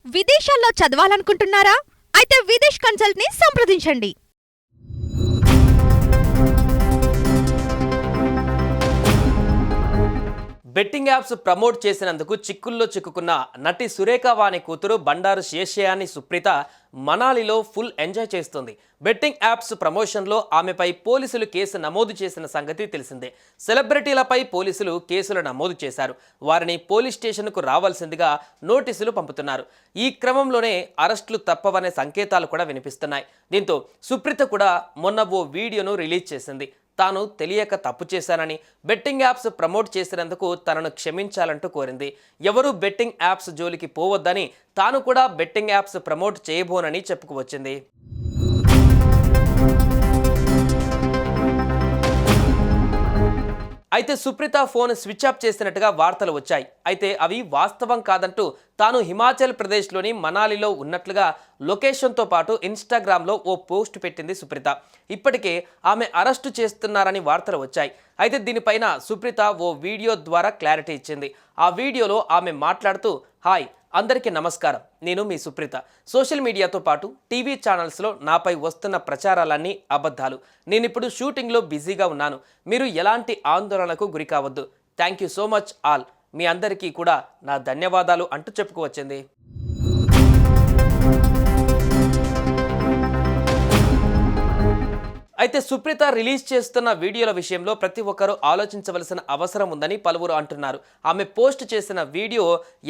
విదేశాల్లో చదవాలనుకుంటున్నారా? అయితే విదేశ్ కన్సల్ట్ ని సంప్రదించండి. బెట్టింగ్ యాప్స్ ప్రమోట్ చేసినందుకు చిక్కుల్లో చిక్కుకున్న నటి సురేఖ వాణి కూతురు బండారు శేషయాని సుప్రీత మనాలిలో ఫుల్ ఎంజాయ్ చేస్తుంది. బెట్టింగ్ యాప్స్ ప్రమోషన్లో ఆమెపై పోలీసులు కేసు నమోదు చేసిన సంగతి తెలిసిందే. సెలబ్రిటీలపై పోలీసులు కేసులు నమోదు చేశారు. వారిని పోలీస్ స్టేషన్కు రావాల్సిందిగా నోటీసులు పంపుతున్నారు. ఈ క్రమంలోనే అరెస్టులు తప్పవనే సంకేతాలు కూడా వినిపిస్తున్నాయి. దీంతో సుప్రీత కూడా మొన్న ఓ వీడియోను రిలీజ్ చేసింది. తాను తెలియక తప్పు చేశానని, బెట్టింగ్ యాప్స్ ప్రమోట్ చేసినందుకు తనను క్షమించాలంటూ కోరింది. ఎవరూ బెట్టింగ్ యాప్స్ జోలికి పోవద్దని, తాను కూడా బెట్టింగ్ యాప్స్ ప్రమోట్ చేయబోనని చెప్పుకువచ్చింది. అయితే సుప్రీత ఫోన్ స్విచ్ ఆఫ్ చేసినట్టుగా వార్తలు వచ్చాయి. అయితే అవి వాస్తవం కాదంటూ తాను హిమాచల్ ప్రదేశ్లోని మనాలిలో ఉన్నట్లుగా లొకేషన్తో పాటు ఇన్స్టాగ్రామ్లో ఓ పోస్ట్ పెట్టింది సుప్రీత. ఇప్పటికే ఆమె అరెస్టు చేస్తున్నారని వార్తలు వచ్చాయి. అయితే దీనిపైన సుప్రీత ఓ వీడియో ద్వారా క్లారిటీ ఇచ్చింది. ఆ వీడియోలో ఆమె మాట్లాడుతూ, హాయ్ అందరికీ నమస్కారం, నేను మీ సుప్రీత. సోషల్ మీడియాతో పాటు టీవీ ఛానల్స్లో నాపై వస్తున్న ప్రచారాలన్నీ అబద్ధాలు. నేనిప్పుడు షూటింగ్లో బిజీగా ఉన్నాను. మీరు ఎలాంటి ఆందోళనకు గురి కావద్దు. Thank you so much all. మీ అందరికీ కూడా నా ధన్యవాదాలు అంటూ చెప్పుకువచ్చింది. అయితే సుప్రీత రిలీజ్ చేస్తున్న వీడియోల విషయంలో ప్రతి ఒక్కరూ ఆలోచించవలసిన అవసరం ఉందని పలువురు అంటున్నారు. ఆమె పోస్ట్ చేసిన వీడియో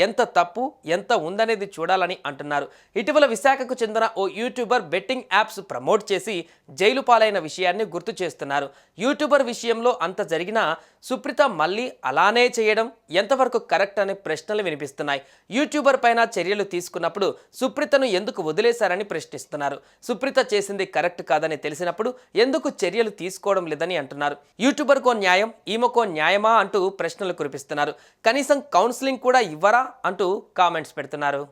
ఎంత తప్పు ఎంత ఉందనేది చూడాలని అంటున్నారు. ఇటీవల విశాఖకు చెందిన ఓ యూట్యూబర్ బెట్టింగ్ యాప్స్ ప్రమోట్ చేసి జైలు పాలైన విషయాన్ని గుర్తు చేస్తున్నారు. యూట్యూబర్ విషయంలో అంత జరిగినా సుప్రీత మళ్ళీ అలానే చేయడం ఎంతవరకు కరెక్ట్ అనే ప్రశ్నలు వినిపిస్తున్నాయి. యూట్యూబర్ పైన చర్యలు తీసుకున్నప్పుడు సుప్రీతను ఎందుకు వదిలేశారని ప్రశ్నిస్తున్నారు. సుప్రీత చేసింది కరెక్ట్ కాదని తెలిసినప్పుడు ఎందుకు చర్యలు తీసుకోవడం లేదని అంటున్నారు. యూట్యూబర్కో న్యాయం, ఈమెకో న్యాయమా అంటూ ప్రశ్నలు కురిపిస్తున్నారు. కనీసం కౌన్సిలింగ్ కూడా ఇవ్వరా అంటూ కామెంట్స్ పెడుతున్నారు.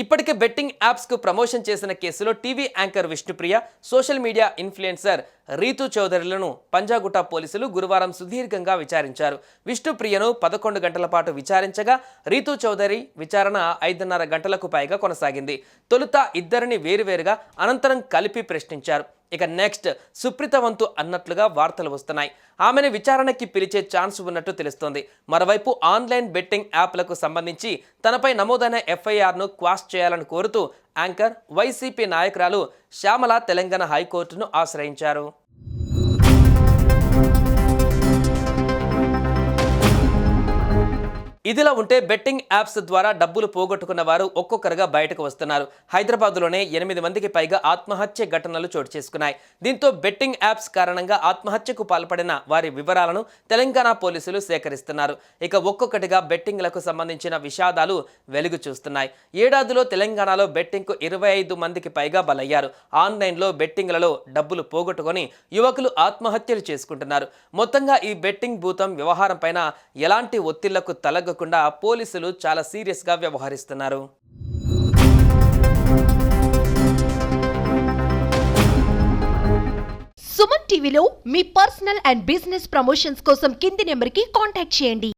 ఇప్పటికే బెట్టింగ్ యాప్స్కు ప్రమోషన్ చేసిన కేసులో TV anchor Vishnupriya, social media influencer Rithu చౌదరిలను పంజాగుట్ట పోలీసులు గురువారం సుదీర్ఘంగా విచారించారు. విష్ణుప్రియను 11 గంటల పాటు విచారించగా రీతూ చౌదరి విచారణ 5:30 గంటలకు పైగా కొనసాగింది. తొలుత ఇద్దరిని వేరువేరుగా, అనంతరం కలిపి ప్రశ్నించారు. ఇక నెక్స్ట్ సుప్రీత వంతు అన్నట్లుగా వార్తలు వస్తున్నాయి. ఆమెను విచారణకి పిలిచే ఛాన్స్ ఉన్నట్టు తెలుస్తోంది. మరోవైపు ఆన్లైన్ బెట్టింగ్ యాప్లకు సంబంధించి తనపై నమోదైన ఎఫ్ఐఆర్ను క్వాష్ చేయాలని కోరుతూ యాంకర్, వైసీపీ నాయకురాలు శ్యామల తెలంగాణ హైకోర్టును ఆశ్రయించారు. ఇదిలా ఉంటే బెట్టింగ్ యాప్స్ ద్వారా డబ్బులు పోగొట్టుకున్న వారు ఒక్కొక్కరుగా బయటకు వస్తున్నారు. హైదరాబాద్లోనే 8 మందికి పైగా ఆత్మహత్య ఘటనలు చోటు చేసుకున్నాయి. దీంతో బెట్టింగ్ యాప్స్ కారణంగా ఆత్మహత్యకు పాల్పడిన వారి వివరాలను తెలంగాణ పోలీసులు సేకరిస్తున్నారు. ఇక ఒక్కొక్కటిగా బెట్టింగ్లకు సంబంధించిన విషాదాలు వెలుగు చూస్తున్నాయి. ఏడాదిలో తెలంగాణలో బెట్టింగ్కు 25 మందికి పైగా బలయ్యారు. ఆన్లైన్లో బెట్టింగ్లలో డబ్బులు పోగొట్టుకొని యువకులు ఆత్మహత్యలు చేసుకుంటున్నారు. మొత్తంగా ఈ బెట్టింగ్ భూతం వ్యవహారం పైన ఎలాంటి ఒత్తిళ్లకు తలగ పోలీసులు చాలా సీరియస్ గా వ్యవహరిస్తున్నారు. సుమన్ టీవీలో మీ పర్సనల్ అండ్ బిజినెస్ ప్రమోషన్స్ కోసం కింది నెంబర్కి కాంటాక్ట్ చేయండి.